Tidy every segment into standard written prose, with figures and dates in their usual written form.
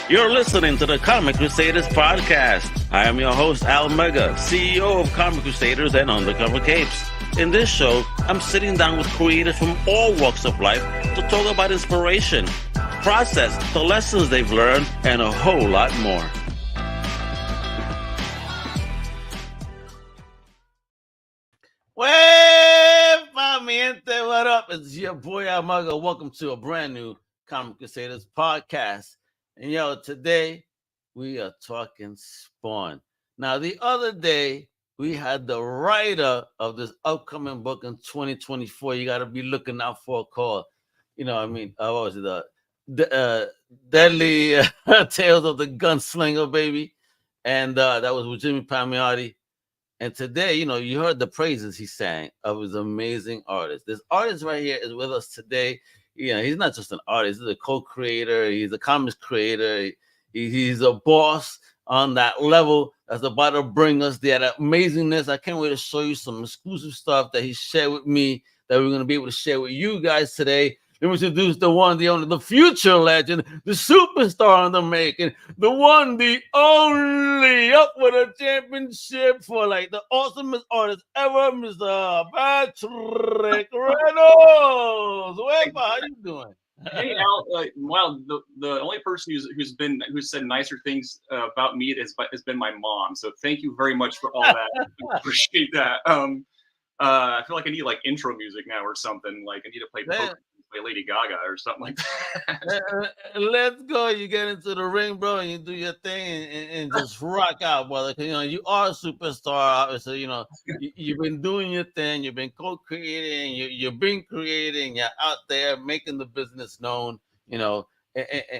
You're listening to the Comic Crusaders podcast. I am your host, Al Mega, CEO of Comic Crusaders and Undercover Capes. In this show, I'm sitting down with creators from all walks of life to talk about inspiration, process, the lessons they've learned, and a whole lot more. Well, Palmiente, what up? It's your boy Al Mega. Welcome to a brand new Comic Crusaders podcast. And yo, today we are talking Spawn. Now, the other day we had the writer of this upcoming book in 2024. You got to be looking out for a call. You know, what I mean, what was it? The Deadly Tales of the Gunslinger, baby. And that was with Jimmy Palmiotti. And today, you know, you heard the praises he sang of his amazing artist. This artist right here is with us today. You know, he's not just an artist, he's a co-creator, he's a comics creator, he's a boss on that level that's about to bring us that amazingness. I can't wait to show you some exclusive stuff that he shared with me that we're going to be able to share with you guys today. Let me introduce the one, the only, the future legend, the superstar on the making, the one, the only, up with a championship for like the awesomest artist ever, Mr. Patric Reynolds. Wepa, how you doing? Hey Al, wow, the only person who's said nicer things about me has been my mom. So thank you very much for all that. I appreciate that. I feel like I need like intro music now or something. Like I need to play Lady Gaga or something like that. Let's go. You get into the ring, bro, and you do your thing and just rock out, brother. You know, you are a superstar, obviously. You know, you've been doing your thing. You've been co-creating. You've been creating. You're out there making the business known, you know,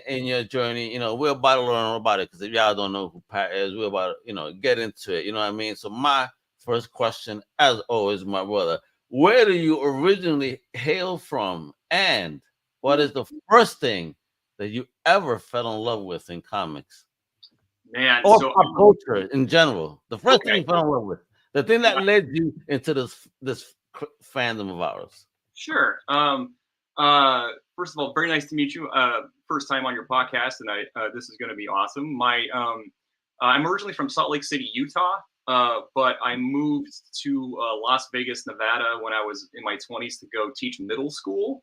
in your journey. You know, we're about to learn about it because if y'all don't know who Pat is, we're about to, you know, get into it. You know what I mean? So my first question, as always, my brother, where do you originally hail from? And what is the first thing that you ever fell in love with in comics? Man, or pop culture in general. The first thing you fell in love with. The thing that led you into this fandom of ours. Sure. First of all, very nice to meet you. First time on your podcast, and this is going to be awesome. I'm originally from Salt Lake City, Utah. But I moved to Las Vegas, Nevada when I was in my 20s to go teach middle school.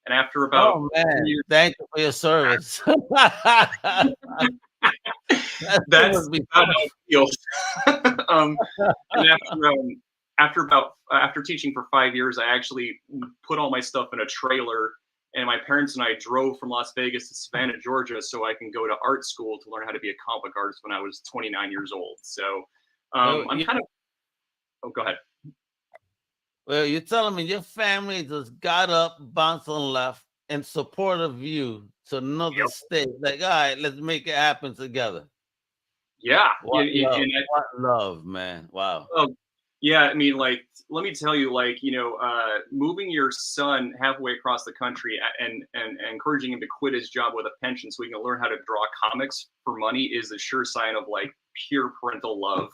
And after about years, thank you for your service. That's how it feels. And after teaching for 5 years, I actually put all my stuff in a trailer, and my parents and I drove from Las Vegas to Savannah, Georgia, so I can go to art school to learn how to be a comic artist when I was 29 years old. So I'm kind of. Oh, go ahead. Well, you're telling me your family just got up, bounced and left in support of you to another state. Like, all right, let's make it happen together. Yeah. What love, man. Wow. Oh, yeah. I mean, like, let me tell you, like, you know, moving your son halfway across the country and encouraging him to quit his job with a pension so he can learn how to draw comics for money is a sure sign of like pure parental love.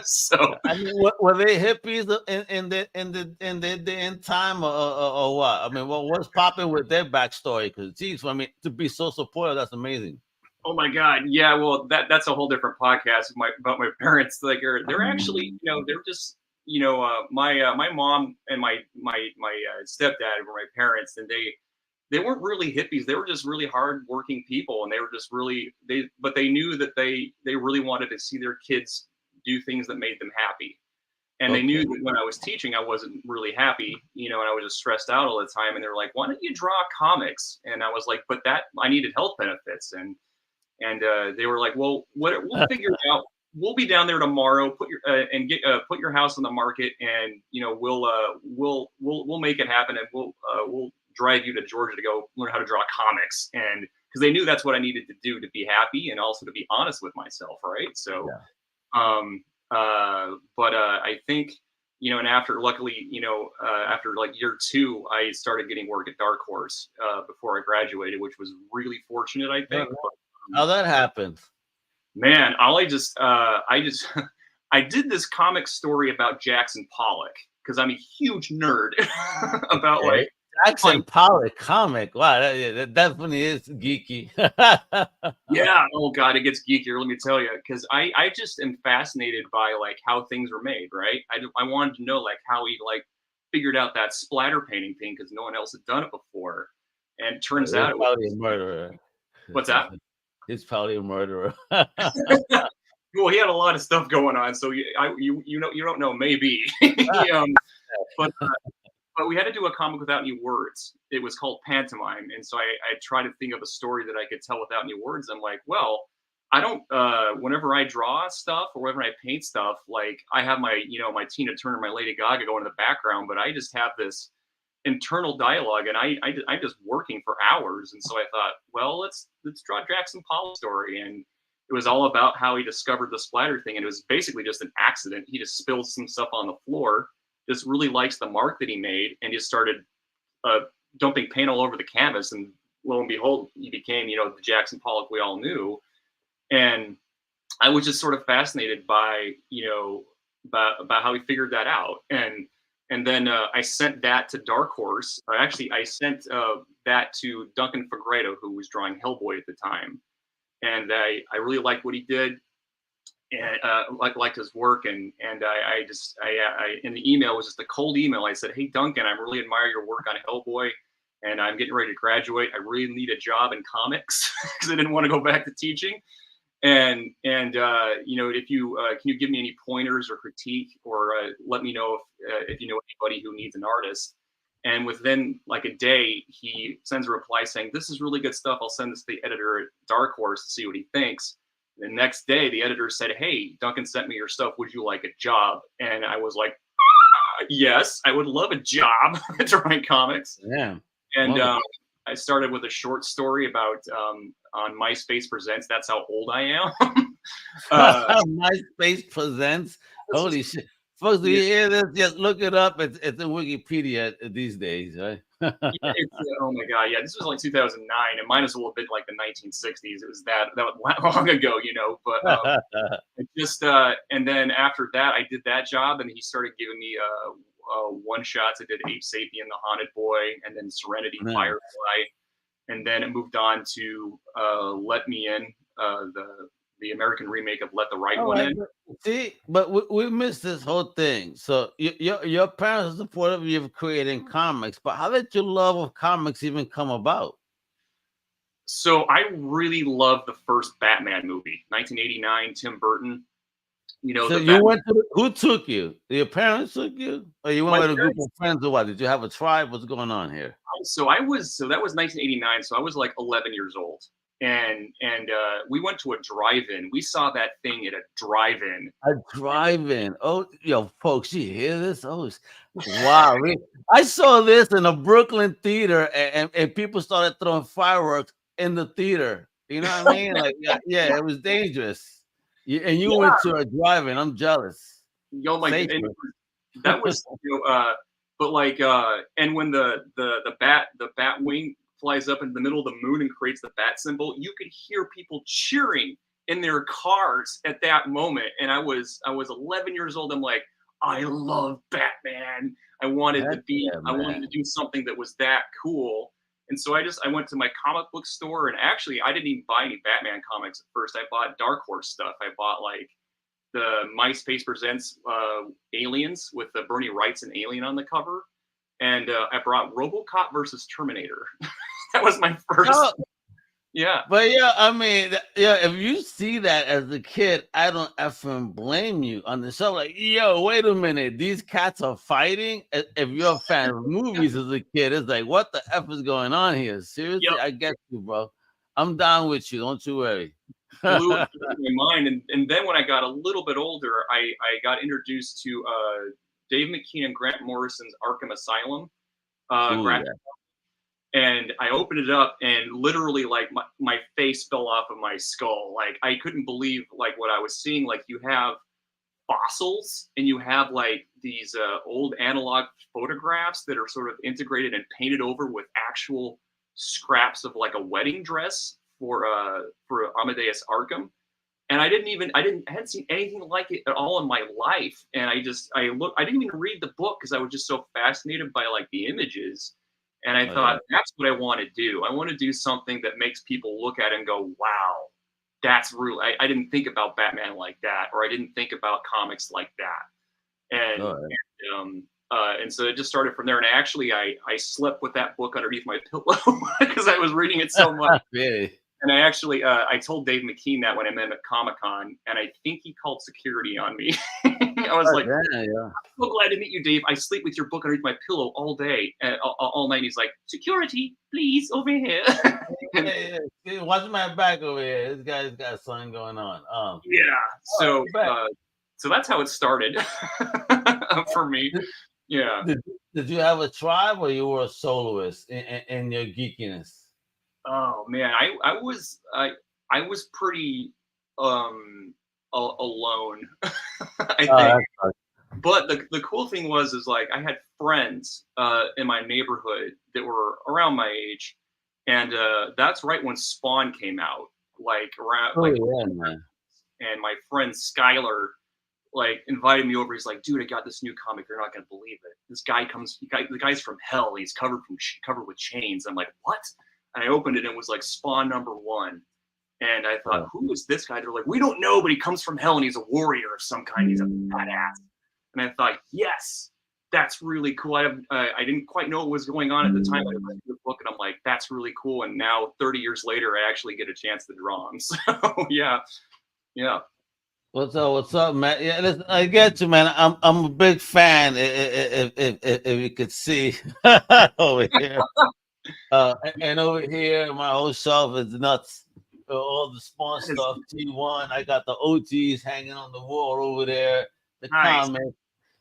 So I mean, were they hippies in the time or what? I mean, what's popping with their backstory? Because geez, I mean, to be so supportive, that's amazing. Oh my God, yeah. Well, that's a whole different podcast about my parents. Like, they're actually, you know, they're just, you know, my mom and my stepdad were my parents, and they weren't really hippies. They were just really hardworking people, and they were just really but they knew that they really wanted to see their kids do things that made them happy. And they knew that when I was teaching, I wasn't really happy, you know, and I was just stressed out all the time. And they were like, "Why don't you draw comics?" And I was like, "But I needed health benefits." And they were like, "Well, we'll figure it out. We'll be down there tomorrow. Put your house on the market, and you know we'll make it happen, and we'll drive you to Georgia to go learn how to draw comics." And because they knew that's what I needed to do to be happy and also to be honest with myself, right? So, but I think, you know, and luckily, you know, after like year 2, I started getting work at Dark Horse before I graduated, which was really fortunate, I think. How that happened? Man, I did this comic story about Jackson Pollock because I'm a huge nerd about like accent powered comic. Wow, that definitely is geeky. Yeah. Oh God, it gets geekier. Let me tell you, because I just am fascinated by like how things were made. Right. I wanted to know like how he like figured out that splatter painting thing because no one else had done it before, and it turns He's out it was. probably a murderer. What's that? He's probably a murderer. Well, he had a lot of stuff going on, so you know you don't know maybe. But but we had to do a comic without any words. It was called pantomime, and so I tried to think of a story that I could tell without any words. I'm like, well, I don't. Whenever I draw stuff or whenever I paint stuff, like I have my my Tina Turner, my Lady Gaga going in the background, but I just have this internal dialogue, and I'm just working for hours. And so I thought, well, let's draw Jackson Pollock's story, and it was all about how he discovered the splatter thing, and it was basically just an accident. He just spilled some stuff on the floor, just really likes the mark that he made, and just started dumping paint all over the canvas. And lo and behold, he became, the Jackson Pollock we all knew. And I was just sort of fascinated by, about how he figured that out. And then I sent that to Dark Horse. Or actually, I sent that to Duncan Fagredo, who was drawing Hellboy at the time. And I really liked what he did, and liked his work. And I in the email, was just a cold email. I said, "Hey Duncan, I really admire your work on Hellboy, and I'm getting ready to graduate. I really need a job in comics because I didn't want to go back to teaching. And if you can you give me any pointers or critique, or let me know if you know anybody who needs an artist." And within like a day, he sends a reply saying, "This is really good stuff. I'll send this to the editor at Dark Horse to see what he thinks." The next day, the editor said, "Hey, Duncan sent me your stuff. Would you like a job?" And I was like, yes, I would love a job drawing comics. Yeah. And I started with a short story about on MySpace Presents. That's how old I am. MySpace Presents. Holy shit. Folks, do you hear this? Just look it up. It's in Wikipedia these days, right? Oh my God. Yeah, this was like 2009, and mine is a little bit like the 1960s. It was that long ago, but it just, and then after that, I did that job, and he started giving me one shots. I did Ape Sapien, The Haunted Boy, and then Serenity, Firefly. And then it moved on to Let Me In, the American remake of Let the Right One In. See, but we missed this whole thing. So your parents are supportive of you creating comics, but how did your love of comics even come about? So I really love the first Batman movie, 1989, Tim Burton. So you went to who took you? Your parents took you, or you went with a group of friends, or what? Did you have a tribe? What's going on here? So that was 1989. So I was like 11 years old, and we went to a drive-in. We saw that thing at a drive-in. A drive-in. Oh, folks, you hear this? Oh, wow! I saw this in a Brooklyn theater, and people started throwing fireworks in the theater. You know what I mean? Like, yeah, it was dangerous. And you went to a drive-in. I'm jealous. That was, but like, and when the bat wing flies up in the middle of the moon and creates the bat symbol, you could hear people cheering in their cars at that moment. And I was 11 years old. I'm like, I love Batman. I wanted to do something that was that cool. And so I went to my comic book store, and actually I didn't even buy any Batman comics at first. I bought Dark Horse stuff. I bought like the MySpace Presents Aliens with the Bernie Wrightson alien on the cover. And I brought RoboCop versus Terminator. That was my first. Oh. Yeah. But I mean, if you see that as a kid, I don't effing blame you on the show. Like, wait a minute, these cats are fighting. If you're a fan of movies as a kid, it's like, what the F is going on here? Seriously, I get you, bro. I'm down with you. Don't you worry. Blew my mind. And then when I got a little bit older, I got introduced to Dave McKean and Grant Morrison's Arkham Asylum. And I opened it up, and literally like my face fell off of my skull. Like I couldn't believe like what I was seeing. Like you have fossils, and you have like these old analog photographs that are sort of integrated and painted over with actual scraps of like a wedding dress for Amadeus Arkham. And I hadn't seen anything like it at all in my life. And I didn't even read the book because I was just so fascinated by like the images. And I thought, that's what I want to do. I want to do something that makes people look at it and go, wow, that's real. I didn't think about Batman like that, or I didn't think about comics like that. And so it just started from there. And I slept with that book underneath my pillow because I was reading it so much. Really? And I told Dave McKean that when I met him at Comic-Con, and I think he called security on me. I was like, yeah. I'm so glad to meet you, Dave. I sleep with your book underneath my pillow all day, all night. And he's like, security, please, over here. Yeah. Watch my back over here. This guy's got something going on. So that's how it started for me. Yeah. Did you have a tribe, or you were a soloist in your geekiness? Oh man, I was pretty alone. I think. But the cool thing was like I had friends in my neighborhood that were around my age, and that's right when Spawn came out, like around and my friend Skylar like invited me over. He's like, dude, I got this new comic. You're not gonna believe it. This guy the guy's from hell. He's covered with chains. I'm like, what? And I opened it and it was like Spawn #1. And I thought, who is this guy? They're like, we don't know, but he comes from hell and he's a warrior of some kind. He's a badass. And I thought, yes, that's really cool. I didn't quite know what was going on at the time. I read the book and I'm like, that's really cool. And now 30 years later, I actually get a chance to draw him. So yeah. What's up, man? Yeah, listen, I get you, man. I'm a big fan. If you could see over here. And over here, my whole shelf is nuts. All the Spawn stuff, T1. I got the OGs hanging on the wall over there, the comics.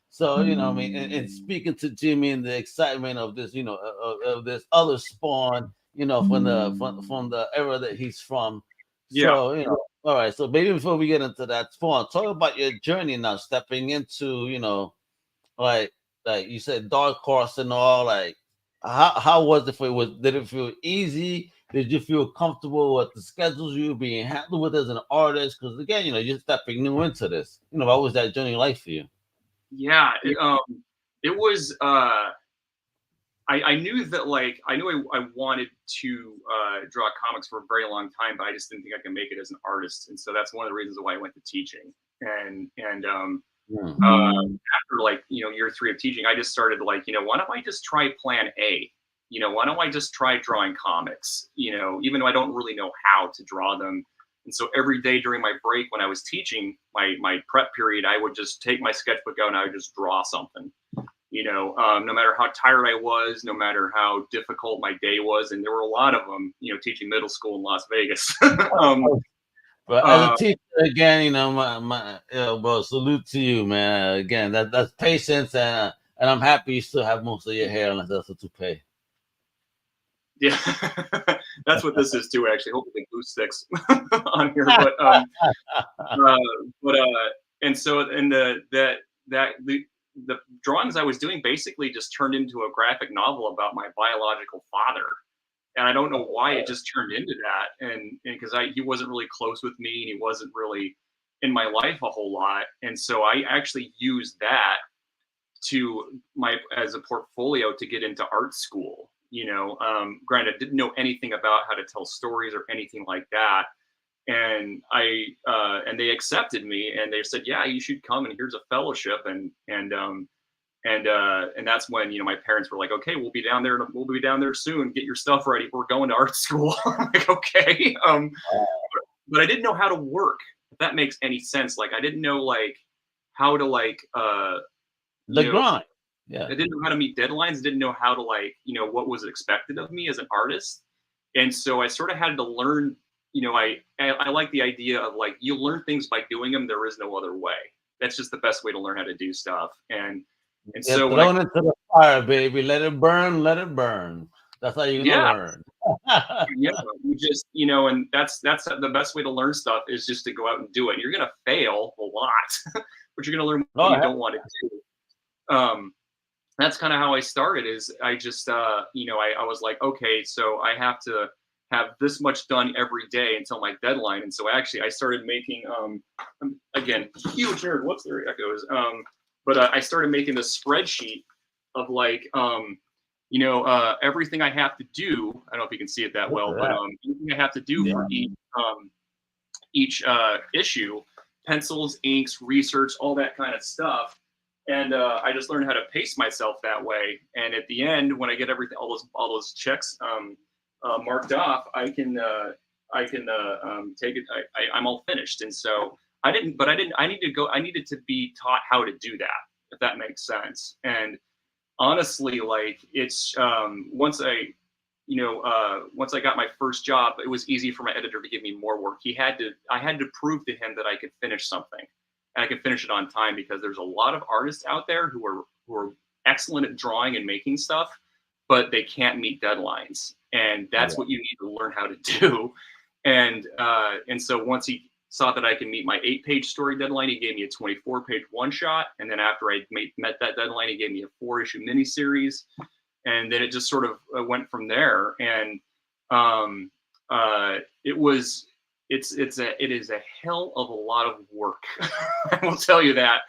So, you know, I mean, and speaking to Jimmy and the excitement of this, you know, of this other Spawn, you know, from the era that he's from. So, you know, all right. So maybe before we get into that Spawn, talk about your journey now, stepping into, you know, like you said, Dark Horse and all, like, how was it for you? Did it feel easy? Did you feel comfortable with the schedules you were being handled with as an artist? Because again, you know, you're stepping new into this. You know, what was that journey like for you? Yeah, it was. I knew that, like, I wanted to draw comics for a very long time, but I just didn't think I could make it as an artist, and so that's one of the reasons why I went to teaching. And after, like, you know, year 3 of teaching, I just started like, you know, why don't I just try plan A? You know, why don't I just try drawing comics? You know, even though I don't really know how to draw them. And so every day during my break when I was teaching my prep period, I would just take my sketchbook out and I would just draw something. You know, no matter how tired I was, no matter how difficult my day was, and there were a lot of them. You know, teaching middle school in Las Vegas. But as a teacher, again, you know, bro, salute to you, man. Again, that's patience, and I'm happy you still have most of your hair, unless that's a toupee. Yeah, that's what this is too. Actually, hopefully glue sticks on here, and so the drawings I was doing basically just turned into a graphic novel about my biological father. And I don't know why it just turned into that. And because he wasn't really close with me and he wasn't really in my life a whole lot. And so I actually used that as a portfolio to get into art school. You know, granted, I didn't know anything about how to tell stories or anything like that. And and they accepted me and they said, yeah, you should come and here's a fellowship. And that's when, you know, my parents were like, okay, we'll be down there soon. Get your stuff ready. We're going to art school. I'm like, okay. But I didn't know how to work, if that makes any sense. Like, I didn't know like how to like, the grind. Yeah. I didn't know how to meet deadlines. Didn't know how to like, you know, what was expected of me as an artist. And so I sort of had to learn, you know, I like the idea of like, you learn things by doing them. There is no other way. That's just the best way to learn how to do stuff. And so thrown into the fire, baby. Let it burn. Let it burn. That's how you learn. Yeah, you just, you know, and that's the best way to learn stuff is just to go out and do it. You're gonna fail a lot, but you're gonna learn what you don't want to do. That's kind of how I started. Is I just, you know, I was like, okay, so I have to have this much done every day until my deadline. And so actually, I started making, again, huge nerd. Whoops, there it goes. But I started making this spreadsheet of like, everything I have to do. I don't know if you can see it that well, but everything I have to do for each issue, pencils, inks, research, all that kind of stuff. And I just learned how to pace myself that way. And at the end, when I get everything, all those checks marked off, I can take it. I'm all finished. And so I needed to be taught how to do that, if that makes sense. And honestly, like it's once I got my first job, it was easy for my editor to give me more work. I had to prove to him that I could finish something, and I could finish it on time, because there's a lot of artists out there who are excellent at drawing and making stuff, but they can't meet deadlines, and that's what you need to learn how to do. And so once he saw that I can meet my 8-page story deadline, he gave me a 24-page one-shot, and then after I met that deadline, he gave me a 4-issue miniseries. And then it just sort of went from there. And it is a hell of a lot of work. I will tell you that.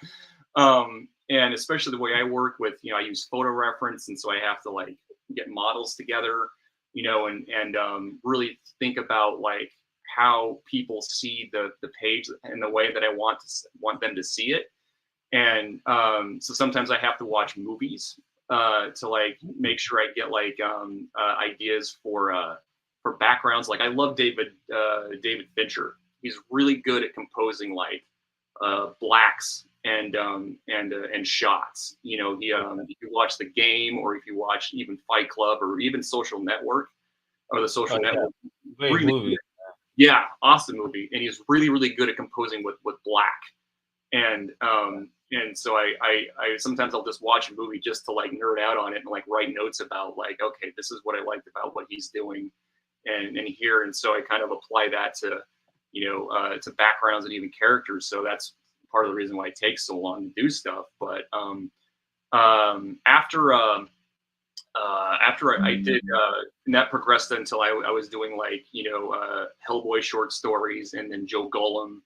And especially the way I work with, I use photo reference. And so I have to like get models together, and really think about like how people see the page in the way that I want them to see it. And so sometimes I have to watch movies to like make sure I get like ideas for backgrounds. Like I love David Fincher. He's really good at composing like blacks and shots. If you watch The Game, or if you watch even Fight Club, or even Social Network, or The Social Network. Great really movie. Yeah, awesome movie. And he's really, really good at composing with black. And so I sometimes I'll just watch a movie just to like nerd out on it and like write notes about like, okay, this is what I liked about what he's doing and here. And so I kind of apply that to, to backgrounds and even characters. So that's part of the reason why it takes so long to do stuff. But after I did, and that progressed until I was doing like, Hellboy short stories, and then Joe Golem,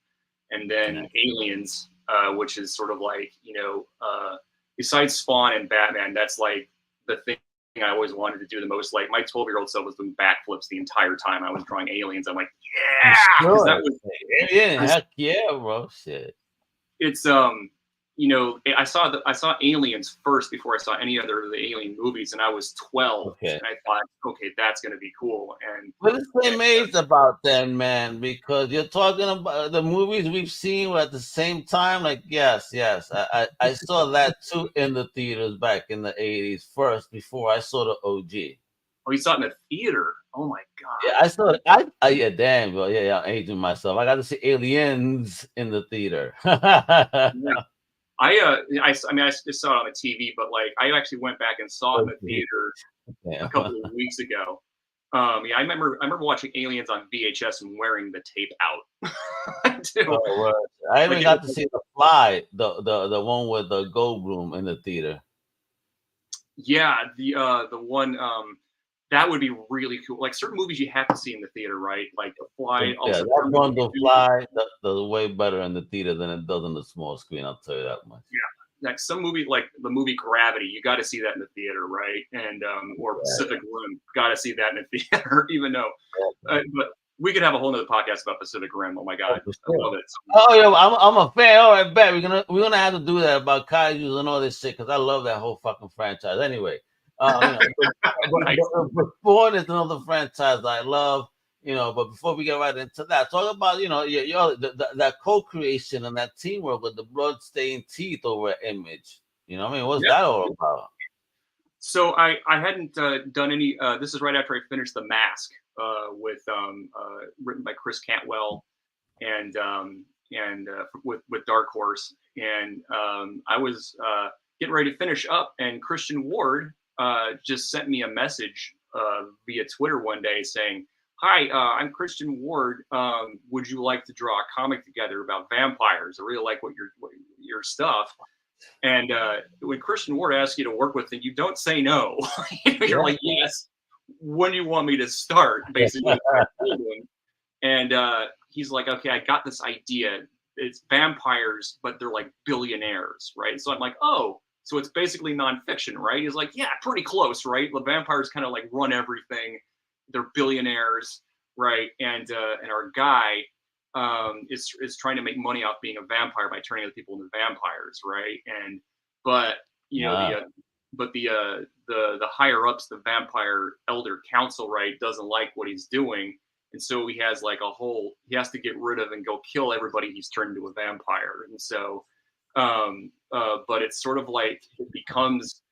and then Aliens, which is sort of like, besides Spawn and Batman, that's like the thing I always wanted to do the most. Like my 12-year-old self was doing backflips the entire time I was drawing Aliens. I'm like, yeah, Sure. that was, heck yeah, bro. Shit. It's I saw Aliens first before I saw any other of the Alien movies, and I was 12, and I thought, okay, that's gonna be cool. And what is the amazed about then, man? Because you're talking about the movies we've seen were at the same time. Like, yes, I saw that too in the theaters back in the 80s first, before I saw the OG. Oh, you saw it in the theater? Oh my god! Yeah, I saw it. Yeah, damn, bro. Yeah, I'm aging myself. I got to see Aliens in the theater. Yeah. I just saw it on the TV, but like I actually went back and saw it in the theater a couple of weeks ago. I remember watching Aliens on VHS and wearing the tape out. Too. I even got to see The Fly, the one with the Goldblum in the theater. Yeah, the one that would be really cool. Like certain movies you have to see in the theater, right? Like The Fly. Yeah, that one, The Fly, does way better in the theater than it does on the small screen. I'll tell you that much. Yeah, like some movie, like the movie Gravity, you got to see that in the theater, right? And or Pacific Rim, got to see that in the theater. Even though, but we could have a whole nother podcast about Pacific Rim. Oh my god, I love it. Oh yeah, I'm a fan. All right, bet we're gonna have to do that about kaijus and all this shit, because I love that whole fucking franchise. Anyway. Spawn is another franchise I love, but before we get right into that, talk about, that co-creation and that teamwork with the blood-stained teeth over Image. What's that all about? So I hadn't done any, this is right after I finished The Mask, with written by Chris Cantwell and with Dark Horse. And I was getting ready to finish up, and Christian Ward just sent me a message via Twitter one day saying, "Hi, I'm Christian Ward. Would you like to draw a comic together about vampires? I really like what your stuff." And when Christian Ward asks you to work with him, you don't say no. You're like, "Yes. When do you want me to start?" Basically. And he's like, "Okay, I got this idea. It's vampires, but they're like billionaires, right?" So I'm like, "Oh, So it's basically nonfiction, right? He's like, yeah, pretty close, right? The vampires kind of like run everything. They're billionaires, right? And our guy is trying to make money off being a vampire by turning other people into vampires, right? But you know the higher ups, the vampire elder council, right, doesn't like what he's doing, and so he has like he has to get rid of and go kill everybody he's turned into a vampire, and so but it's sort of like it becomes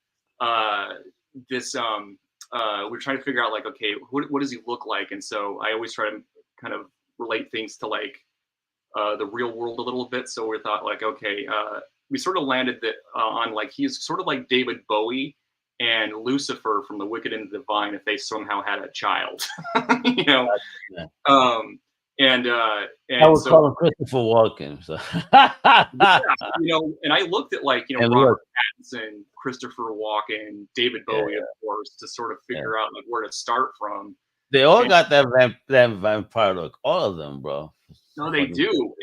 this we're trying to figure out like, okay, what does he look like? And so I always try to kind of relate things to like the real world a little bit. So we thought like, okay, we sort of landed that on like he's sort of like David Bowie and Lucifer from The Wicked and the Divine if they somehow had a child, you know. I would call him Christopher Walken. So. Yeah, you know, and I looked at like, you know, Robert Pattinson, Christopher Walken, David Bowie, of course, to sort of figure out like where to start from. They all got that vampire look, all of them, bro. No, they do,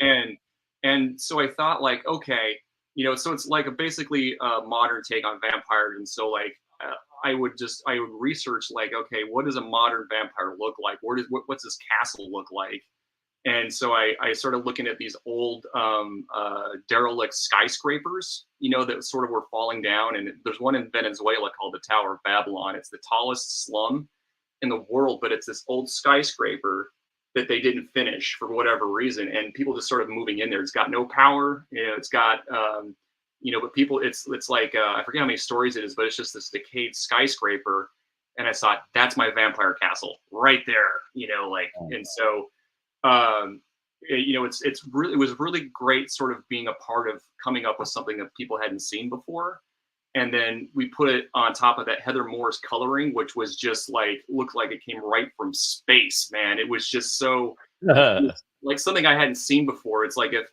and so I thought like, okay, you know, so it's like basically a modern take on vampires, and so like I would research like, okay, what does a modern vampire look like? What's this castle look like? And so I started looking at these old derelict skyscrapers, you know, that sort of were falling down. And there's one in Venezuela called the Tower of Babylon. It's the tallest slum in the world, but it's this old skyscraper that they didn't finish for whatever reason. And people just sort of moving in there. It's got no power, you know, it's got, you know, but people, it's like, I forget how many stories it is, but it's just this decayed skyscraper. And I thought, that's my vampire castle right there, you know, like, and so, you know, it was really great sort of being a part of coming up with something that people hadn't seen before. And then we put it on top of that Heather Moore's coloring, which was just like, looked like it came right from space, man. It was just so like something I hadn't seen before. It's like, if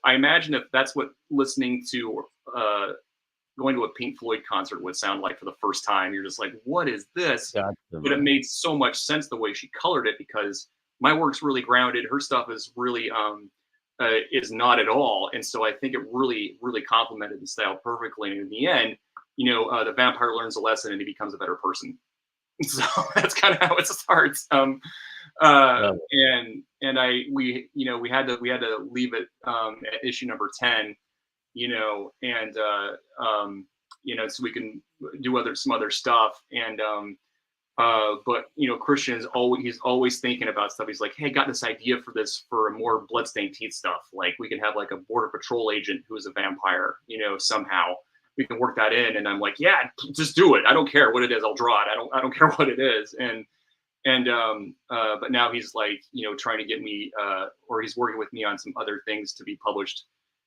that's what listening to, going to a Pink Floyd concert would sound like for the first time. You're just like, what is this? Gotcha, but it made so much sense the way she colored it, because my work's really grounded. Her stuff is really, is not at all. And so I think it really, really complemented the style perfectly. And in the end, you know, the vampire learns a lesson and he becomes a better person. So that's kind of how it starts. And we had to leave it at issue number 10, you know, and you know, so we can do some other stuff. And but you know, he's always thinking about stuff. He's like, hey, got this idea for more Bloodstained Teeth stuff. Like we can have like a Border Patrol agent who is a vampire, you know, somehow we can work that in. And I'm like, yeah, just do it. I don't care what it is. I'll draw it. I don't care what it is. But now he's like, you know, trying to get me, or he's working with me on some other things to be published,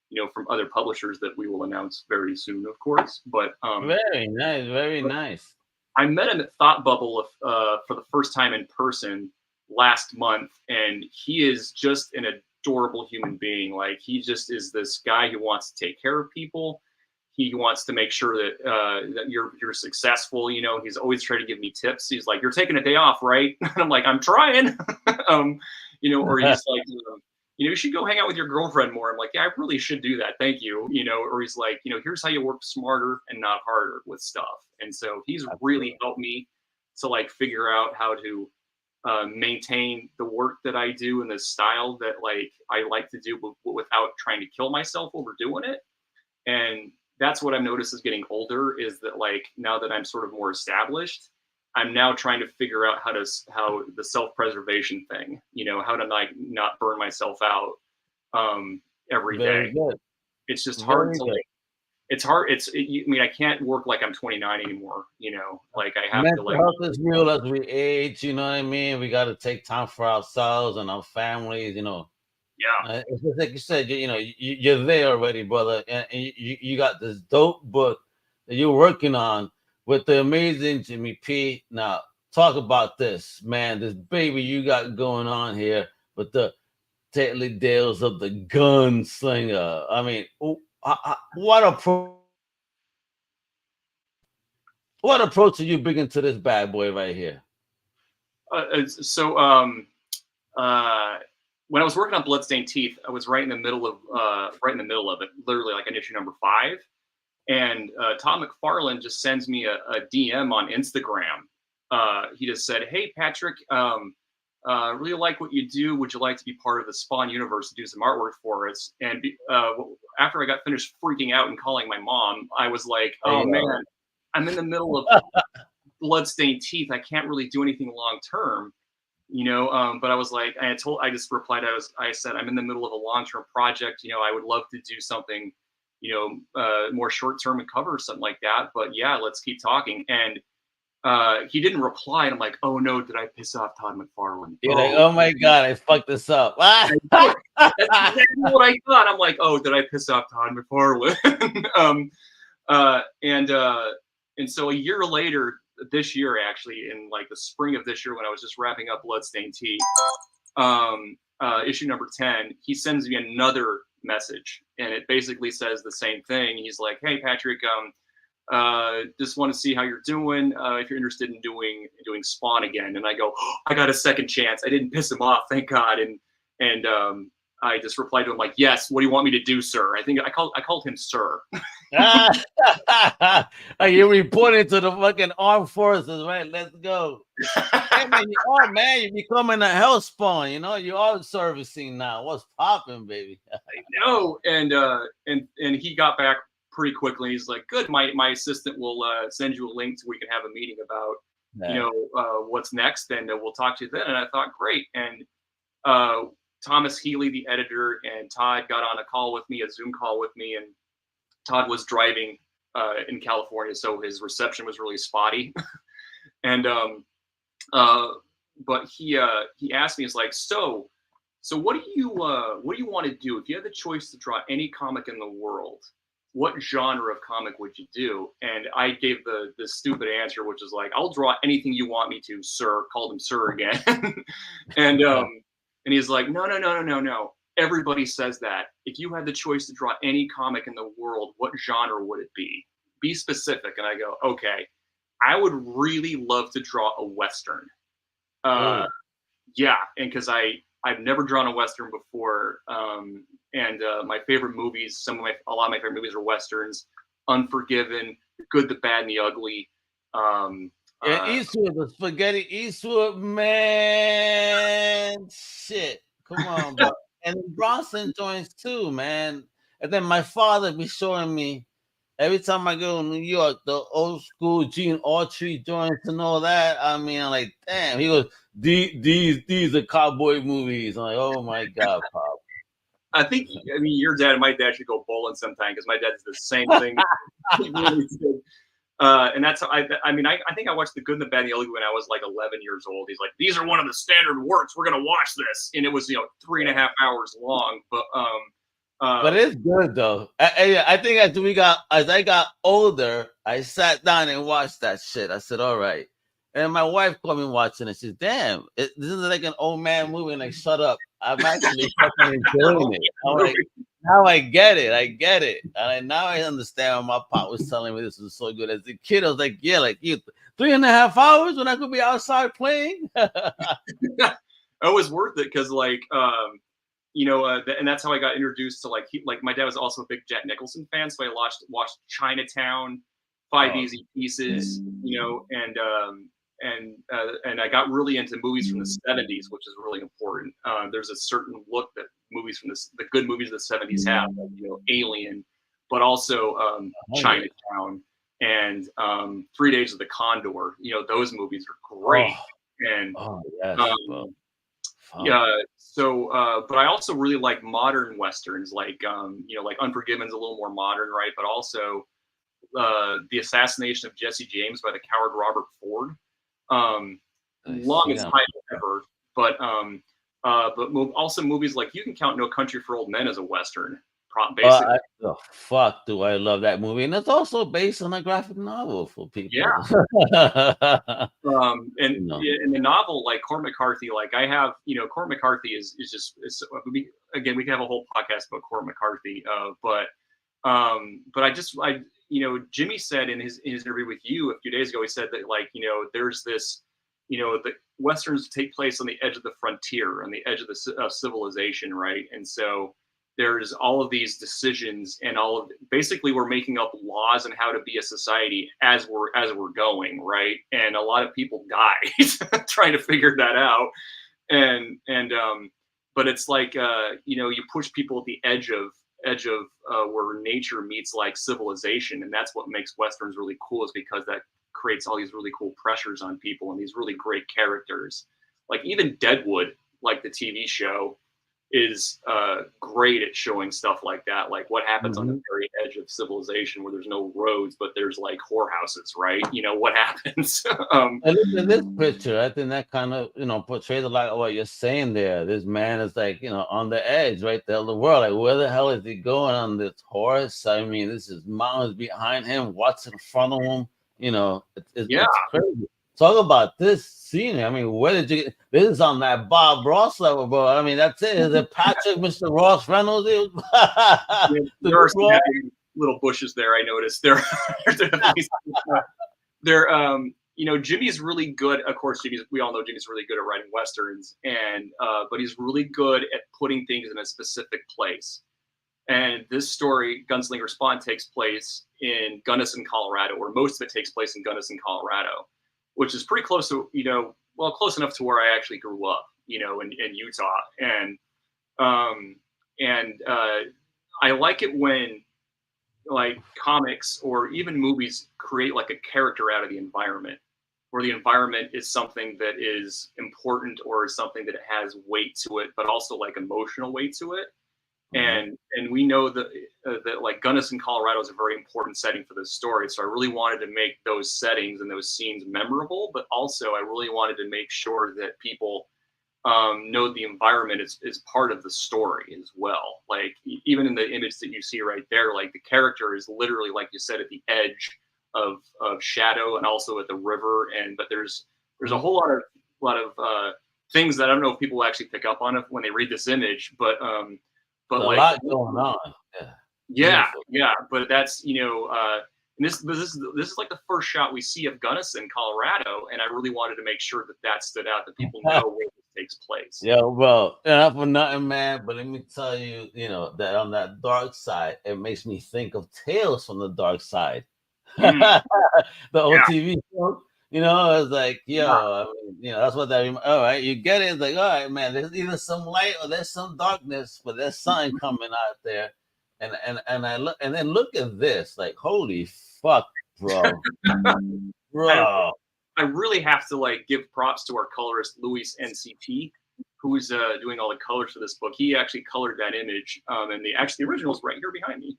you know, from other publishers that we will announce very soon, of course. But very nice, very nice. I met him at Thought Bubble for the first time in person last month, and he is just an adorable human being. Like, he just is this guy who wants to take care of people. He wants to make sure that that you're successful. You know, he's always trying to give me tips. He's like, "You're taking a day off, right?" And I'm like, "I'm trying." You know, or he's like, you know, you should go hang out with your girlfriend more. I'm like, yeah, I really should do that. Thank you. You know, or he's like, you know, here's how you work smarter and not harder with stuff. And so he's really helped me to like figure out how to maintain the work that I do and the style that like I like to do without trying to kill myself over doing it. And that's what I've noticed as getting older, is that like now that I'm sort of more established, I'm now trying to figure out how the self-preservation thing, you know, how to like not burn myself out every day. It's just hard to like, it's hard. I mean, I can't work like I'm 29 anymore, you know, like I have to like. Mental health is real as we age, you know what I mean? We got to take time for ourselves and our families, you know. Yeah. It's just like you said, you know, you're there already, brother. And you got this dope book that you're working on with the amazing Jimmy P. Now, talk about this, man, this baby you got going on here with the Tales of the Gunslinger. I mean, what approach are you bringing to this bad boy right here? When I was working on Bloodstained Teeth, I was right in the middle of it, literally like in issue number 5. And Todd McFarlane just sends me a DM on Instagram. He just said, "Hey, Patrick, really like what you do. Would you like to be part of the Spawn universe and do some artwork for us?" And after I got finished freaking out and calling my mom, I was like, "Oh man, I'm in the middle of Bloodstained Teeth. I can't really do anything long term." But I was like, I just replied, I said, "I'm in the middle of a long-term project. I would love to do something, more short-term and cover or something like that. But yeah, let's keep talking." And he didn't reply. And I'm like, "Oh no, did I piss off Todd McFarlane?" You're like, "Oh my God, I fucked this up." That's exactly what I thought. I'm like, "Oh, did I piss off Todd McFarlane?" And so a year later, this year, actually, in like the spring of this year, when I was just wrapping up Bloodstained Teeth, issue number 10, he sends me another message, and it basically says the same thing. He's like, "Hey, Patrick, just want to see how you're doing. If you're interested in doing Spawn again." And I go, "Oh, I got a second chance. I didn't piss him off, thank God." And I just replied to him like, "Yes. What do you want me to do, sir?" I think I called him sir. You're reporting to the fucking armed forces, right? Let's go. Hey, man, you're becoming a hell Spawn. You're all servicing now. What's popping, baby? I know. And he got back pretty quickly. He's like, "Good. My assistant will send you a link so we can have a meeting about what's next, and we'll talk to you then." And I thought, great. And Thomas Healy, the editor, and Todd got on a call with me, a Zoom call with me, and Todd was driving in California, so his reception was really spotty. And but he asked me, he's like, so what do you want to do if you had the choice to draw any comic in the world? What genre of comic would you do? And I gave the stupid answer, which is like, "I'll draw anything you want me to, sir." Called him sir again. And he's like, no. Everybody says that. If you had the choice to draw any comic in the world, what genre would it be? Be specific. And I go, okay, I would really love to draw a Western. Yeah, and because I've never drawn a Western before. And my favorite movies, a lot of my favorite movies are Westerns. Unforgiven, The Good, the Bad, and the Ugly. Eastwood, the Spaghetti Eastwood, man, shit, come on, bro. And Bronson joints too, man. And then my father be showing me every time I go to New York, the old school Gene Autry joints and all that. I mean, I'm like, damn. He goes, these are cowboy movies. I'm like, oh my God, Pop. I mean, your dad and my dad should go bowling sometime, because my dad does the same thing. And that's how I think I watched The Good, the Bad, and the Ugly when I was like 11 years old. He's like, "These are one of the standard works. We're gonna watch this," and it was 3.5 hours long. But it's good though. I think as I got older, I sat down and watched that shit. I said, all right. And my wife called me watching it. She said, "Damn, this is like an old man movie." And like, shut up. I'm actually fucking enjoying it. I'm like, now I get it. And now I understand why my pop was telling me this was so good. As a kid, I was like, yeah, like you 3.5 hours when I could be outside playing. It was worth it, because and that's how I got introduced to like my dad was also a big Jack Nicholson fan, so I watched Chinatown, Five Easy Pieces, and I got really into movies from the 70s, which is really important. There's a certain look that movies from the good movies of the 70s have, like, Alien, but also Chinatown and 3 Days of the Condor. Those movies are great. But I also really like modern Westerns, like like Unforgiven's a little more modern, right? But also The Assassination of Jesse James by the coward Robert Ford. Longest title ever, but also movies like you can count No Country for Old Men as a Western. Basically, fuck, do I love that movie? And it's also based on a graphic novel for people. Yeah. In the novel, like Cormac McCarthy, like I have, Cormac McCarthy is just we can have a whole podcast about Cormac McCarthy. But Jimmy said in his interview with you a few days ago, he said that there's this, the Westerns take place on the edge of the frontier, on the edge of the civilization, right? And so there's all of these decisions and basically we're making up laws on how to be a society as we're going, right? And a lot of people die trying to figure that out. And but it's like you push people at the edge of where nature meets like civilization, and that's what makes westerns really cool, is because that creates all these really cool pressures on people and these really great characters. Like even Deadwood, like the TV show, is great at showing stuff like that, like what happens on the very edge of civilization where there's no roads but there's like whorehouses, right? What happens. And look at this picture. I think that kind of portrays a lot of what you're saying there. This man is like on the edge right there of the world. Like where the hell is he going on this horse? I mean, this is mountains behind him, what's in front of him. It's crazy. Talk about this scene. I mean, where did you get this? Is on that Bob Ross level, bro. I mean, that's it. Is it Patrick, Mr. Ross Reynolds? There are some little bushes there. I noticed there. Jimmy's really good. Of course, we all know Jimmy's really good at writing westerns, and but he's really good at putting things in a specific place. And this story, Gunslinger Spawn, takes place in Gunnison, Colorado, or most of it takes place in Gunnison, Colorado, which is pretty close to, close enough to where I actually grew up, in Utah. And I like it when like comics or even movies create like a character out of the environment, where the environment is something that is important or something that has weight to it, but also like emotional weight to it. And we know that like Gunnison, Colorado is a very important setting for this story. So I really wanted to make those settings and those scenes memorable, but also I really wanted to make sure that people know the environment is part of the story as well. Like even in the image that you see right there, like the character is literally, like you said, at the edge of shadow and also at the river. But there's a whole lot of things that I don't know if people will actually pick up on it when they read this image, but a lot going on. Yeah. But that's and this is like the first shot we see of Gunnison, Colorado, and I really wanted to make sure that stood out, that people know where this takes place. Yeah, well, not for nothing, man. But let me tell you, that on that dark side, it makes me think of Tales from the Dark Side, the old TV show. It's like, I mean, that's what that. All right, you get it. It's like, all right, man. There's either some light or there's some darkness, but there's something coming out there. And I look, and then look at this. Like, holy fuck, bro, bro. I really have to like give props to our colorist Luis NCT, who's doing all the colors for this book. He actually colored that image, and the original is right here behind me.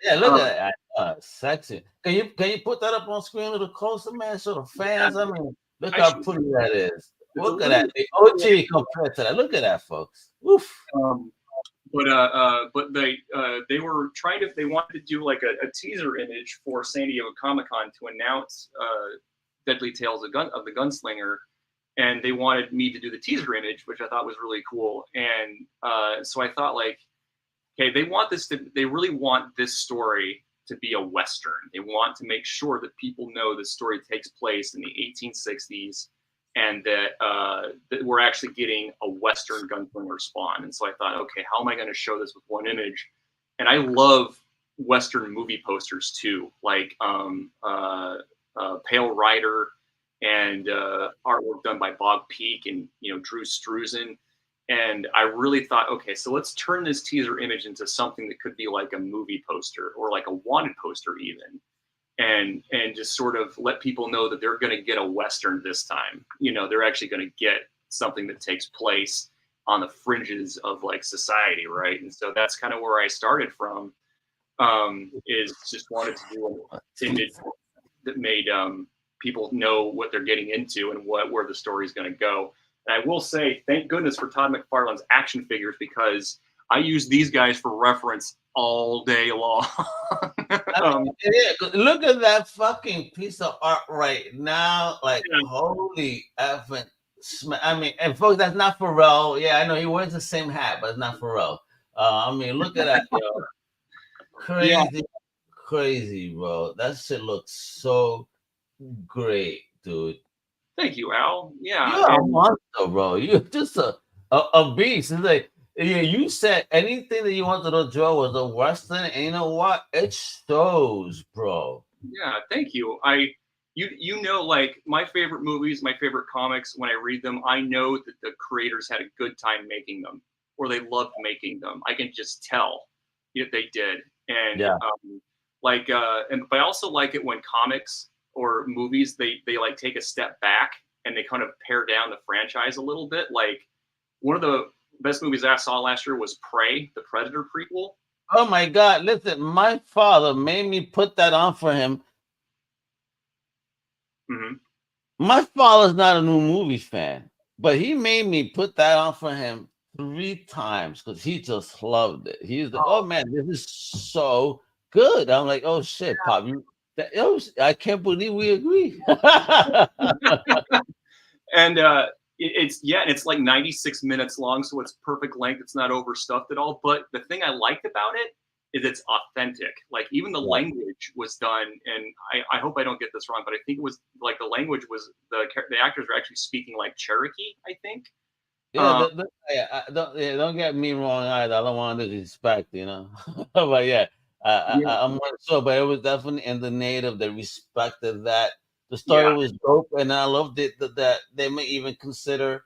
Yeah, look at that. Sexy. Can you put that up on screen a little closer, man? So the fans, I mean, look how pretty that is. Look at that. The OG compared to that. Look at that, folks. Oof. But they were they wanted to do like a teaser image for San Diego Comic-Con to announce Deadly Tales of the Gunslinger, and they wanted me to do the teaser image, which I thought was really cool. And so I thought, like, okay, they really want this story to be a Western. They want to make sure that people know the story takes place in the 1860s and that we're actually getting a Western Gunslinger Spawn. And so I thought, okay, how am I going to show this with one image? And I love Western movie posters too, like Pale Rider and artwork done by Bob Peak and Drew Struzan. And I really thought, okay, so let's turn this teaser image into something that could be like a movie poster or like a wanted poster even. And just sort of let people know that they're going to get a Western this time. They're actually going to get something that takes place on the fringes of like society, right? And so that's kind of where I started from, is just wanted to do an image that made people know what they're getting into and where the story is going to go. And I will say, thank goodness for Todd McFarlane's action figures, because I use these guys for reference all day long. Look at that fucking piece of art right now. Like, holy effing. I mean, and folks, that's not Pharrell. Yeah, I know he wears the same hat, but it's not Pharrell. I mean, look at that, yo. Crazy, bro. That shit looks so great, dude. Thank you, Al. Yeah. You're a monster, bro. You're just a beast. It's like, Yeah, you said anything that you wanted to draw was a Western, and you know what? It shows, bro. Yeah, thank you. You know, like my favorite movies, my favorite comics, when I read them, I know that the creators had a good time making them, or they loved making them. I can just tell if they did. And Yeah. but I also like it when comics or movies they like take a step back and they kind of pare down the franchise a little bit. Like one of the best movies I saw last year was Prey, the Predator prequel. Oh my God! Listen, my father made me put that on for him. Mm-hmm. My father's not a new movie fan, but he made me put that on for him 3 times because he just loved it. He's like, "Oh Oh, man, this is so good." I'm like, "Oh shit, pop! I can't believe we agree." and it's like 96 minutes long, so it's perfect length. It's not overstuffed at all. But the thing I liked about it is it's authentic. Like even the Yeah. language was done, and I hope I don't get this wrong, but I think it was like the language was the actors were actually speaking like Cherokee, I think. Yeah, don't get me wrong either. I don't want to disrespect, but yeah, Yeah, I'm not sure, but it was definitely in the native. They respected that. The story yeah, was dope, and I loved it that they may even consider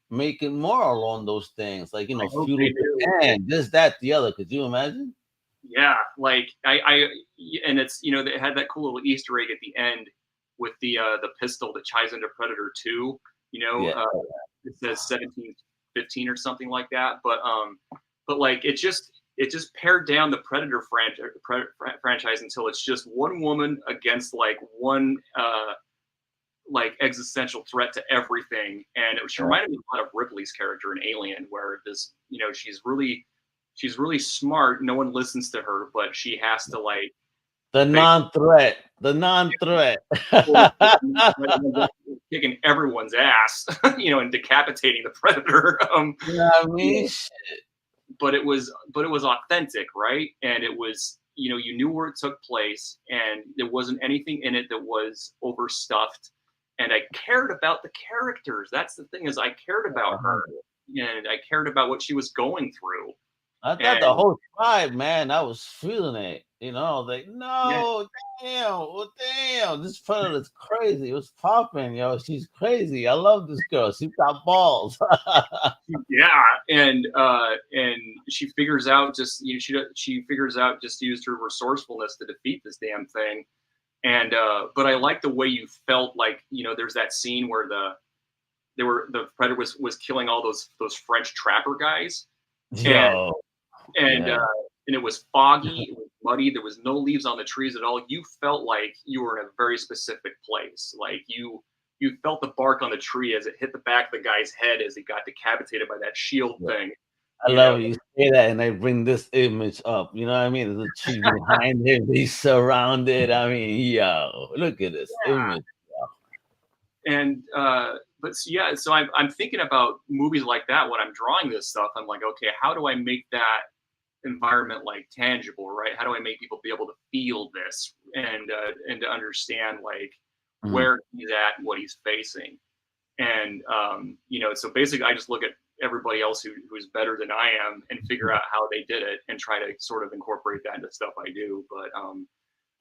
making more along those things, like I hope feudal they do. Japan, this, that, the other. Could you imagine? Yeah, like and it's they had that cool little Easter egg at the end with the pistol that ties into Predator 2. Yeah, It says 1715 or something like that. But like it just pared down the Predator franchise until it's just one woman against like one like existential threat to everything. And she yeah. reminded me a lot of Ripley's character in Alien, where she's really smart. No one listens to her, but she has to like The basically non-threat, the non-threat. kicking everyone's ass, and decapitating the predator. You know what I You mean? know, but it was authentic, right? And it was you knew where it took place, and there wasn't anything in it that was overstuffed. And I cared about the characters. That's the thing, is I cared about her, and I cared about what she was going through. I thought the And whole tribe, man, I was feeling it. I was like, yeah, no, damn, well, damn, this fellow is crazy. It was popping, she's crazy. I love this girl. She's got balls. yeah, and she figures out just she figures out just to use her resourcefulness to defeat this damn thing. And but I like the way you felt, like there's that scene where the predator was killing all those French trapper guys, and Yo, and yeah. uh, and it was foggy, it was muddy, there was no leaves on the trees at all. You felt like you were in a very specific place, like you felt the bark on the tree as it hit the back of the guy's head as he got decapitated by that shield Yeah. thing. I You know, love it. You say that, and they bring this image up. You know what I mean? There's a tree behind him. He's surrounded. I mean, yo, look at this image. and but yeah, so I'm thinking about movies like that when I'm drawing this stuff. I'm like, okay, how do I make that environment like tangible, right? How do I make people be able to feel this and to understand like Mhm. where he's at and what he's facing? And so basically, I just look at everybody else who's better than I am and figure out how they did it and try to sort of incorporate that into stuff I do. But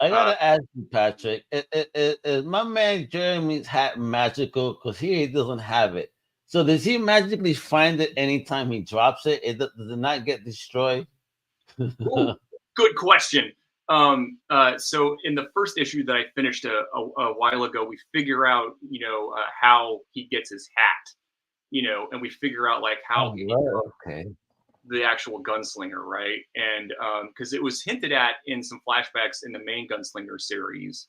I uh, gotta ask you, Patrick. Is my man Jeremy's hat magical? Because he doesn't have it. So does he magically find it anytime he drops it? Does it not get destroyed? ooh, good question. So in the first issue that I finished a while ago, we figure out, how he gets his hat, and we figure out like how Oh, he right, okay. the actual gunslinger, right? And because it was hinted at in some flashbacks in the main Gunslinger series,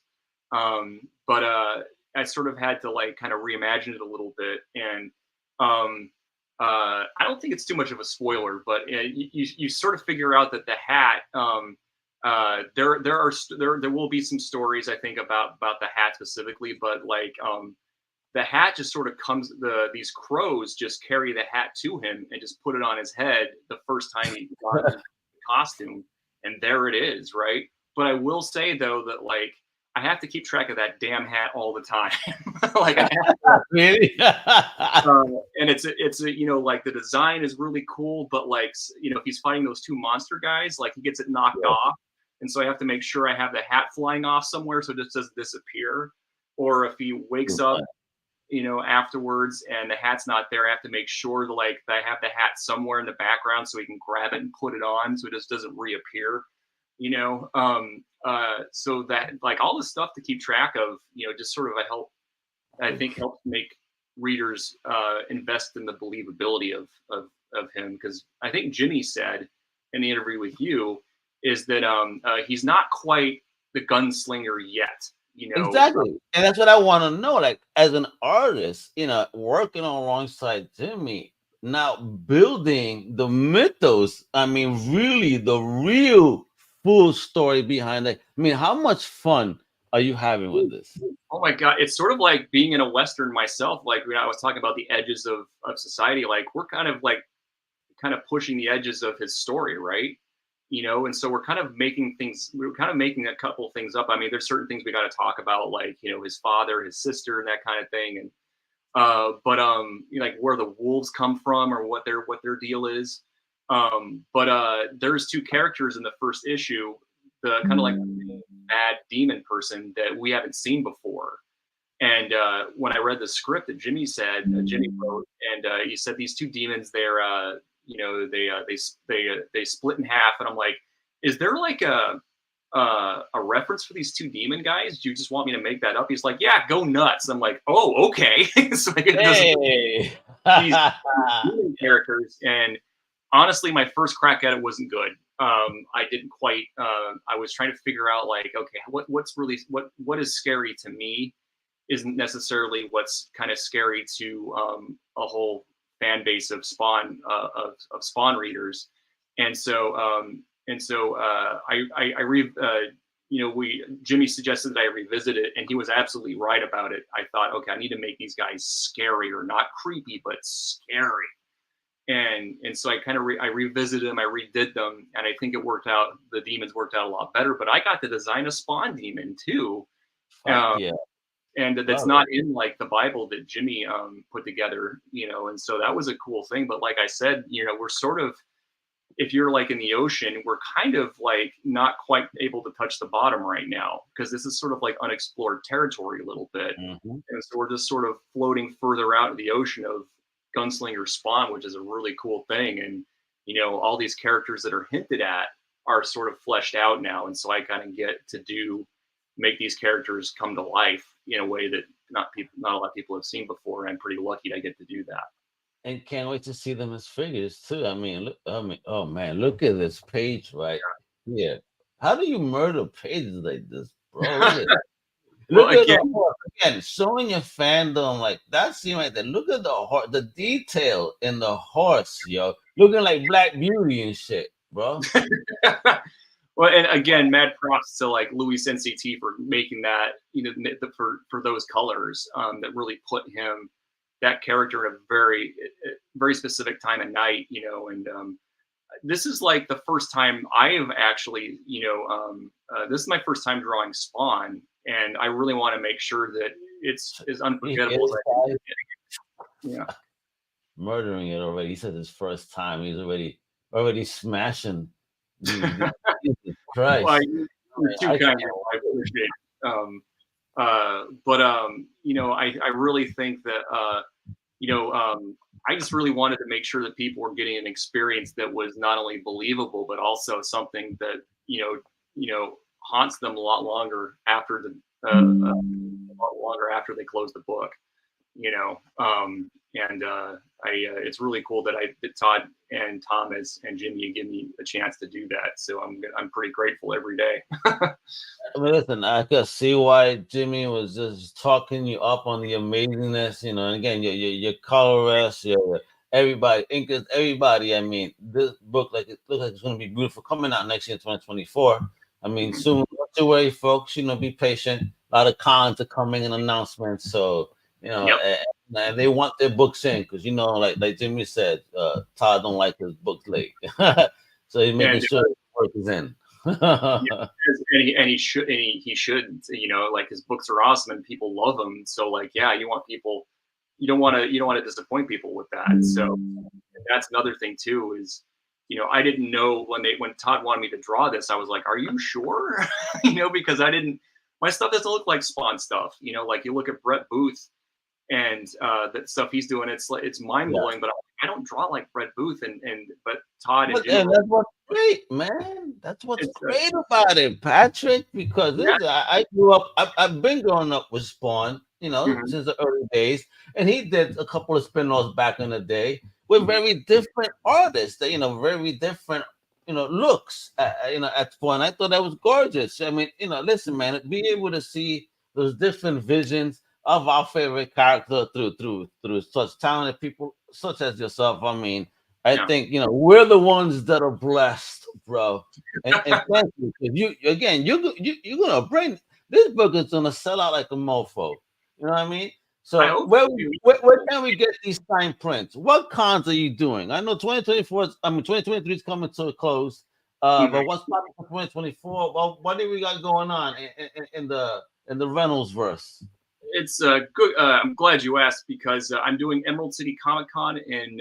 but I sort of had to like kind of reimagine it a little bit. And I don't think it's too much of a spoiler, but you sort of figure out that the hat. There will be some stories, I think, about the hat specifically, but like the hat just sort of comes, these crows just carry the hat to him and just put it on his head the first time he got the costume, and there it is, right? But I will say though that like I have to keep track of that damn hat all the time. Like, Really? and it's you know, like the design is really cool, but like, you know, if he's fighting those two monster guys, like he gets it knocked off, and so I have to make sure I have the hat flying off somewhere so it just doesn't disappear. Or if he wakes up, you know, afterwards and the hat's not there, I have to make sure that like I have the hat somewhere in the background so he can grab it and put it on so it just doesn't reappear. You know, so that like all this stuff to keep track of, you know, just sort of I think helps make readers invest in the believability of him, because I think Jimmy said in the interview with you is that he's not quite the gunslinger yet. You know, exactly, and that's what I want to know. Like, as an artist, you know, working alongside Jimmy, now building the mythos. I mean, really, the real full story behind it. I mean, how much fun are you having with this? Oh my God, it's sort of like being in a Western myself. Like when I was talking about the edges of society, like we're kind of pushing the edges of his story, right? You know, and so we're kind of making a couple things up. I mean, there's certain things we got to talk about, like, you know, his father, his sister, and that kind of thing. And but you know, like where the wolves come from or what their deal is. But there's two characters in the first issue, the kind of like bad demon person that we haven't seen before. And when I read the script that Jimmy wrote, and he said these two demons, they're you know, they split in half, and I'm like, is there like a reference for these two demon guys? Do you just want me to make that up? He's like, yeah, go nuts. I'm like, oh, okay. So like, these demon characters, and honestly, my first crack at it wasn't good. I didn't quite. I was trying to figure out like, okay, what is scary to me isn't necessarily what's kind of scary to a whole fan base of Spawn of Spawn readers. And so you know, Jimmy suggested that I revisit it, and he was absolutely right about it. I thought, okay, I need to make these guys scarier, not creepy, but scary. And so I kind of I revisited them, I redid them, and I think it worked out. The demons worked out a lot better. But I got to design a Spawn demon too. Yeah. And that's not in like the Bible that Jimmy put together, you know, and so that was a cool thing. But like I said, you know, we're sort of, if you're like in the ocean, we're kind of like not quite able to touch the bottom right now, because this is sort of like unexplored territory a little bit. Mm-hmm. And so we're just sort of floating further out in the ocean of Gunslinger Spawn, which is a really cool thing. And, you know, all these characters that are hinted at are sort of fleshed out now. And so I kind of get to make these characters come to life in a way that not a lot of people have seen before. And I'm pretty lucky to get to do that. And can't wait to see them as figures too. I mean, oh man, look at this page right here. How do you murder pages like this, bro? Look at the horse. Again, showing your fandom like that scene right there. Look at the horse, the detail in the horse, yo. Looking like Black Beauty and shit, bro. Well, and again, mad props to like Louis NCT for making that, you know, for those colors that really put that character in a very, very specific time of night, you know. And this is like the first time I have actually, you know, this is my first time drawing Spawn, and I really want to make sure that it's as unforgettable as I can. Yeah, murdering it already. He said his first time. He's already smashing. Jesus Christ. Well, you're too kind. I appreciate it. But you know, I really think that you know, I just really wanted to make sure that people were getting an experience that was not only believable, but also something that you know haunts them a lot longer after they close the book. You know, it's really cool that Todd and Thomas and Jimmy give me a chance to do that. So I'm pretty grateful every day. I mean, listen, I could see why Jimmy was just talking you up on the amazingness, you know. And again, your colorist, everybody, inkers, everybody. I mean, this book looks like it's going to be beautiful, coming out next year, 2024. I mean, soon. Don't you worry, folks. You know, be patient. A lot of cons are coming and announcements, so. You know, and they want their books in because, you know, like Jimmy said, Todd don't like his books late. So he's making sure his work is in. Yeah, and he should, you know, like his books are awesome and people love them. So like, yeah, you don't want to disappoint people with that. So that's another thing too is, you know, I didn't know when Todd wanted me to draw this, I was like, are you sure? You know, because my stuff doesn't look like Spawn stuff. You know, like you look at Brett Booth and that stuff he's doing, it's mind blowing. But I don't draw like Brett Booth, but Todd and Jimmy. And that's what's great, man. That's what's great about it, Patrick. Because I grew up. I've been growing up with Spawn, you know, since the early days, and he did a couple of spin-offs back in the day with very different artists. You know, very different, you know, looks. You know, at Spawn, I thought that was gorgeous. I mean, you know, listen, man, being able to see those different visions of our favorite character through such talented people such as yourself. I mean, I think, you know, we're the ones that are blessed, bro. And thank you. You're gonna bring this book is gonna sell out like a mofo. You know what I mean? So where can we get these signed prints? What cons are you doing? I know 2023 is coming to a close. But what's popping for 2024? Well, what do we got going on in the Reynolds verse? It's good. I'm glad you asked because I'm doing Emerald City Comic Con in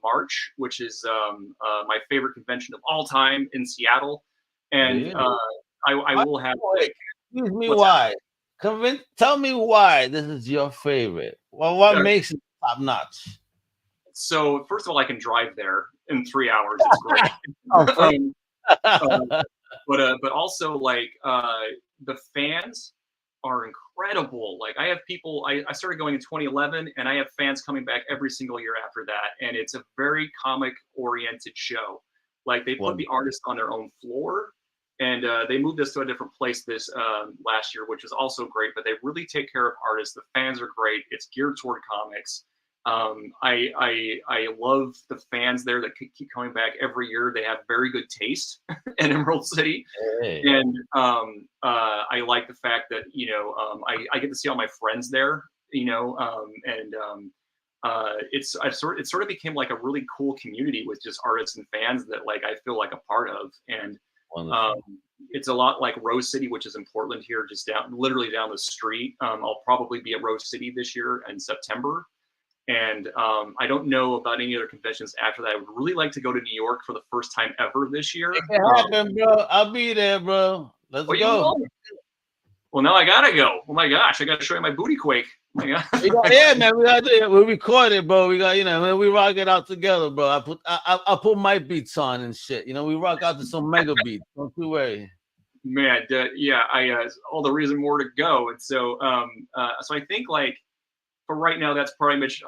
March, which is my favorite convention of all time in Seattle, and I will have. Excuse me, why? Tell me why this is your favorite. Well, what makes it top notch? So first of all, I can drive there in 3 hours. It's great. But also like the fans are incredible. Like I have people, I started going in 2011 and I have fans coming back every single year after that. And it's a very comic oriented show. Like they put the artists on their own floor and they moved us to a different place this last year, which is also great, but they really take care of artists. The fans are great. It's geared toward comics. I love the fans there that keep coming back every year. They have very good taste in Emerald City, and I like the fact that you know I get to see all my friends there. You know, it sort of became like a really cool community with just artists and fans that like I feel like a part of, and it's a lot like Rose City, which is in Portland here, just literally down the street. I'll probably be at Rose City this year in September. And I don't know about any other conventions after that. I would really like to go to New York for the first time ever this year. It can happen, bro. I'll be there, bro. Let's go. Well, now I gotta go. Oh my gosh, I gotta show you my booty quake. Oh my God. Yeah, man, we gotta do it. We record it, bro. We got, you know, we rock it out together, bro. I put my beats on and shit. You know, we rock out to some mega beats. Don't you worry. Man, yeah, all the reason more to go. And so, so I think like. But right now, that's pretty much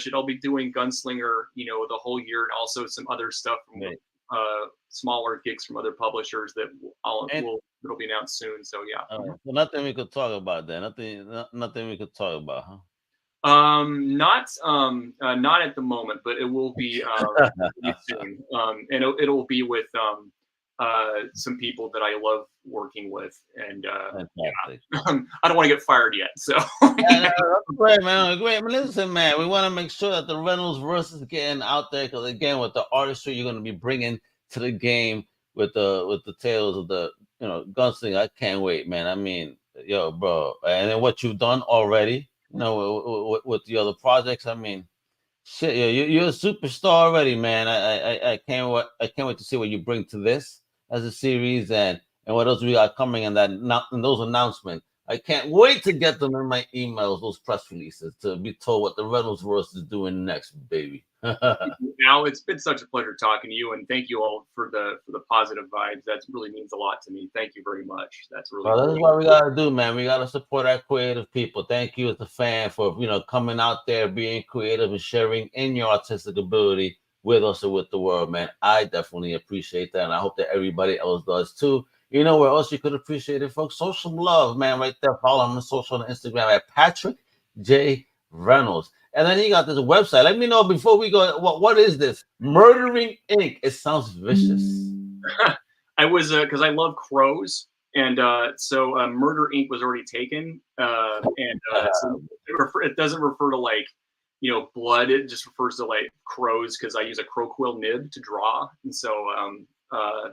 it. I'll be doing Gunslinger, you know, the whole year, and also some other stuff from smaller gigs from other publishers that it'll be announced soon. So yeah. So nothing we could talk about then. Nothing we could talk about, huh? Not at the moment, but it will be soon. And it'll be with some people that I love working with, and I don't want to get fired yet. So that's great, man. Great, man. Listen, man, we want to make sure that the Reynolds verse is getting out there because again, with the artistry you're going to be bringing to the game with the Tales of the Gunslinger, I can't wait, man. I mean, yo, bro, and then what you've done already, you know, with the other projects. I mean, shit, you're a superstar already, man. I can't wait to see what you bring to this as a series and what else we got coming in those announcements. I can't wait to get them in my emails, those press releases, to be told what the Reynolds verse is doing next, baby. Now it's been such a pleasure talking to you, and thank you all for the positive vibes. That really means a lot to me. Thank you very much. That's really cool. That's what we gotta do, man. We gotta support our creative people. Thank you as a fan for coming out there, being creative and sharing in your artistic ability with us and with the world, man. I definitely appreciate that, and I hope that everybody else does too. You know where else you could appreciate it, folks? Social love, man, right there. Follow him on social and Instagram at Patric J Reynolds. And then he got this website. Let me know before we go. What is this? Murdering Inc. It sounds vicious. I was because I love crows, and so Murder Inc. was already taken, and so it doesn't refer to like blood. It just refers to like crows because I use a crow quill nib to draw, and so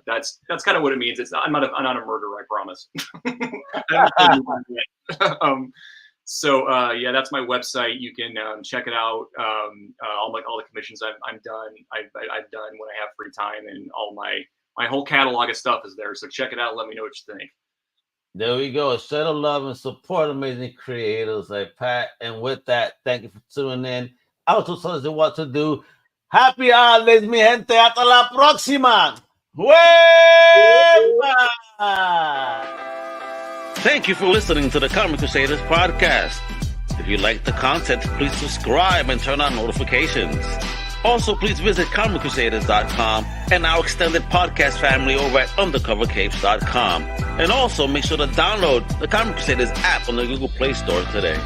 That's kind of what it means. I'm not a murderer, I promise. Yeah, that's my website. You can check it out. All the commissions I'm done. I've done when I have free time, and all my whole catalog of stuff is there. So check it out. Let me know what you think. There we go. Share the love and support amazing creators like Pat. And with that, thank you for tuning in. Also tells you what to do. Happy holidays, mi gente. Hasta la próxima. Hueva! Thank you for listening to the Comic Crusaders podcast. If you like the content, please subscribe and turn on notifications. Also, please visit comiccrusaders.shop and our extended podcast family over at undercovercapes.com. And also, make sure to download the Comic Crusaders app on the Google Play Store today.